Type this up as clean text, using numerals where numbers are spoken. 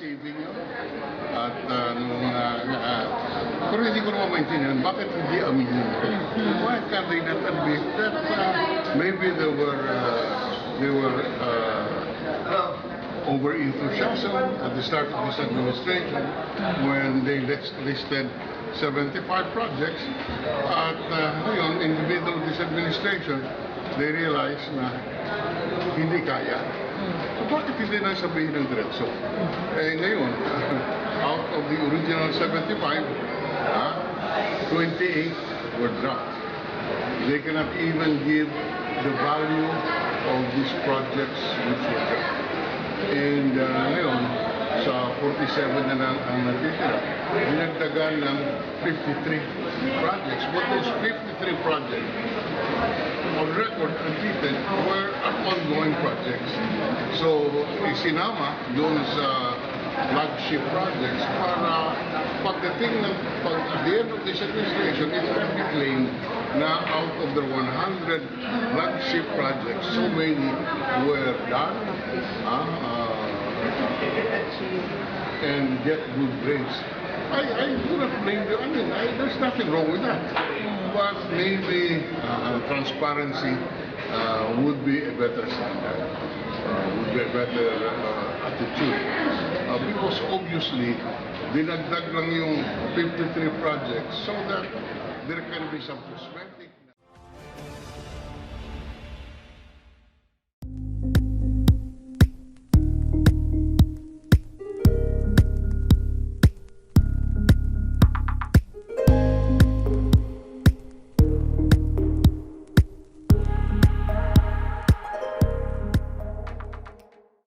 receiving yun. At pero hindi ko naman maintindihan, bakit hindi aminin? Why can't they not admit that maybe they were over-enthusiasm at the start of this administration when they listed 75 projects at ngayon, in the middle of this administration, they realized na hindi kaya. So bakit hindi na sabihin ng diretso? Eh ngayon, out of the original 75, 28 were dropped. They cannot even give the value of these projects which were dropped. And ngayon, sa 47 na lang ang natitira, dinagdagan ng 53 projects. But those 53 projects, on record, admitted, were ongoing projects. So, isinama doon sa flagship projects para pagdating ng at the end of this administration, it can be claimed na out of the 100 flagship projects, so many were done and get good grades. I do not blame them. I mean, there's nothing wrong with that. But maybe transparency would be a better standard, would be a better attitude. Because obviously, dinagdag lang yung 53 projects so that there can be some cosmetic